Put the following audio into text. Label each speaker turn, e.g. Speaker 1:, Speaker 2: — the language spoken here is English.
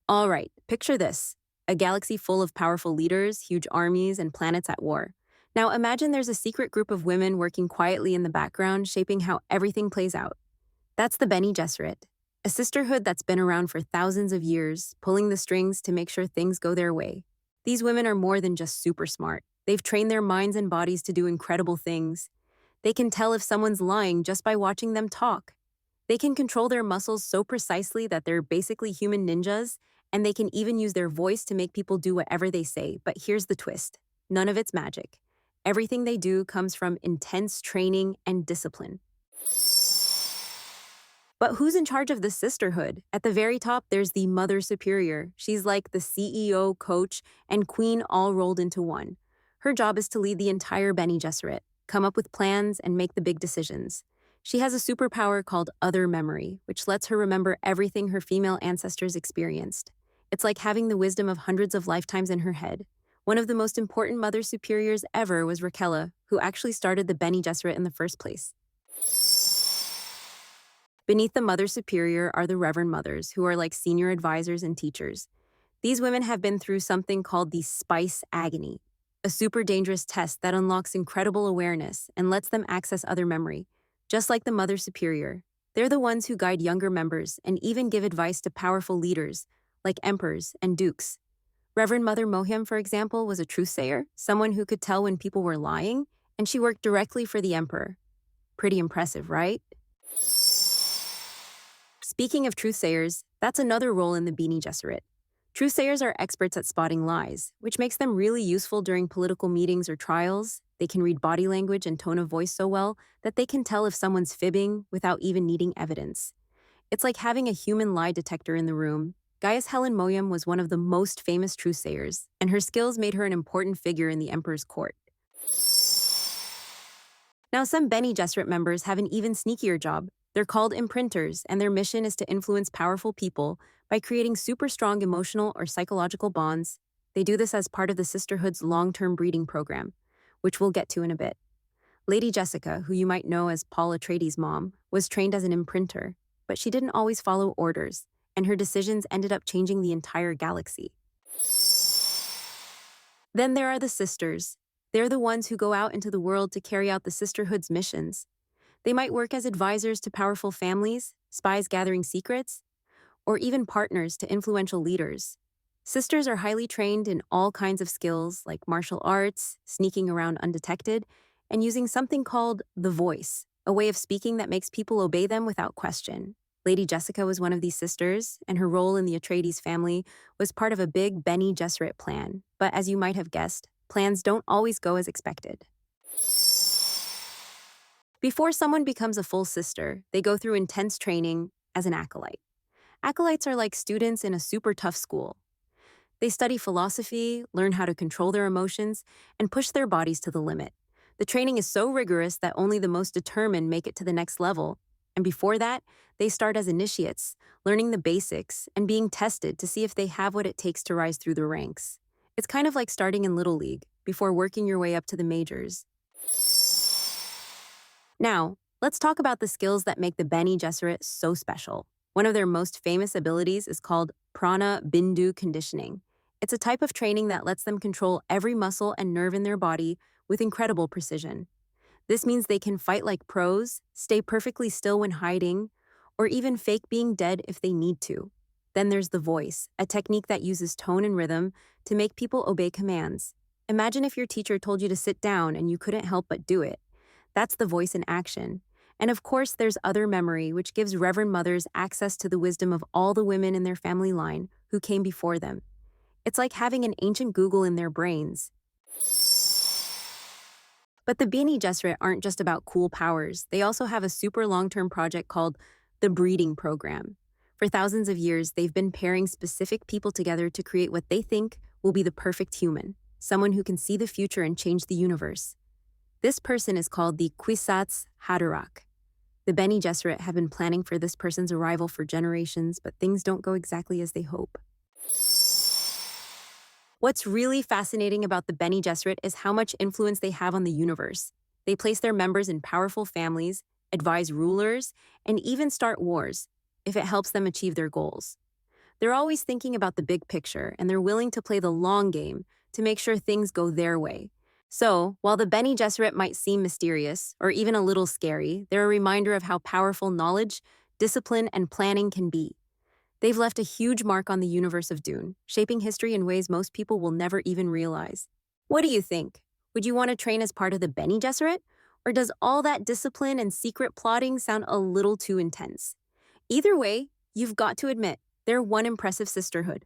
Speaker 1: All right, picture this: a galaxy full of powerful leaders, huge armies, and planets at war. Now imagine there's a secret group of women working quietly in the background, shaping how everything plays out. That's the Bene Gesserit, a sisterhood that's been around for thousands of years, pulling the strings to make sure things go their way. These women are more than just super smart. They've trained their minds and bodies to do incredible things. They can tell if someone's lying just by watching them talk. They can control their muscles so precisely that they're basically human ninjas, and they can even use their voice to make people do whatever they say. But here's the twist: none of it's magic. Everything they do comes from intense training and discipline. But who's in charge of this sisterhood? At the very top, there's the Mother Superior. She's like the CEO, coach, and queen all rolled into one. Her job is to lead the entire Bene Gesserit, come up with plans, and make the big decisions. She has a superpower called Other Memory, which lets her remember everything her female ancestors experienced. It's like having the wisdom of hundreds of lifetimes in her head. One of the most important Mother Superiors ever was Raquella, who actually started the Bene Gesserit in the first place. Beneath the Mother Superior are the Reverend Mothers, who are like senior advisors and teachers. These women have been through something called the Spice Agony, a super dangerous test that unlocks incredible awareness and lets them access other memory. Just like the Mother Superior, they're the ones who guide younger members and even give advice to powerful leaders, like emperors and dukes. Reverend Mother Mohiam, for example, was a truthsayer, someone who could tell when people were lying, and she worked directly for the emperor. Pretty impressive, right? Speaking of truthsayers, that's another role in the Bene Gesserit. Truthsayers are experts at spotting lies, which makes them really useful during political meetings or trials. They can read body language and tone of voice so well that they can tell if someone's fibbing without even needing evidence. It's like having a human lie detector in the room. Gaius Helen Mohiam was one of the most famous truthsayers, and her skills made her an important figure in the emperor's court. Now, some Bene Gesserit members have an even sneakier job. They're called Imprinters, and their mission is to influence powerful people by creating super strong emotional or psychological bonds. They do this as part of the sisterhood's long-term breeding program, which we'll get to in a bit. Lady Jessica, who you might know as Paul Atreides' mom, was trained as an imprinter, but she didn't always follow orders, and her decisions ended up changing the entire galaxy. Then there are the sisters. They're the ones who go out into the world to carry out the sisterhood's missions. They might work as advisors to powerful families, spies gathering secrets, or even partners to influential leaders. Sisters are highly trained in all kinds of skills like martial arts, sneaking around undetected, and using something called the voice, a way of speaking that makes people obey them without question. Lady Jessica was one of these sisters, and her role in the Atreides family was part of a big Bene Gesserit plan. But as you might have guessed, plans don't always go as expected. Before someone becomes a full sister, they go through intense training as an acolyte. Acolytes are like students in a super tough school. They study philosophy, learn how to control their emotions, and push their bodies to the limit. The training is so rigorous that only the most determined make it to the next level. And before that, they start as initiates, learning the basics and being tested to see if they have what it takes to rise through the ranks. It's kind of like starting in Little League before working your way up to the majors. Now, let's talk about the skills that make the Bene Gesserit so special. One of their most famous abilities is called prana bindu conditioning. It's a type of training that lets them control every muscle and nerve in their body with incredible precision. This means they can fight like pros, stay perfectly still when hiding, or even fake being dead if they need to. Then there's the voice, a technique that uses tone and rhythm to make people obey commands. Imagine if your teacher told you to sit down and you couldn't help but do it. That's the voice in action. And of course, there's Other Memory, which gives Reverend Mothers access to the wisdom of all the women in their family line who came before them. It's like having an ancient Google in their brains. But the Bene Gesserit aren't just about cool powers. They also have a super long-term project called the Breeding Program. For thousands of years, they've been pairing specific people together to create what they think will be the perfect human, someone who can see the future and change the universe. This person is called the Kwisatz Haderach. The Bene Gesserit have been planning for this person's arrival for generations, but things don't go exactly as they hope. What's really fascinating about the Bene Gesserit is how much influence they have on the universe. They place their members in powerful families, advise rulers, and even start wars if it helps them achieve their goals. They're always thinking about the big picture, and they're willing to play the long game to make sure things go their way. So, while the Bene Gesserit might seem mysterious or even a little scary, they're a reminder of how powerful knowledge, discipline, and planning can be. They've left a huge mark on the universe of Dune, shaping history in ways most people will never even realize. What do you think? Would you want to train as part of the Bene Gesserit? Or does all that discipline and secret plotting sound a little too intense? Either way, you've got to admit, they're one impressive sisterhood.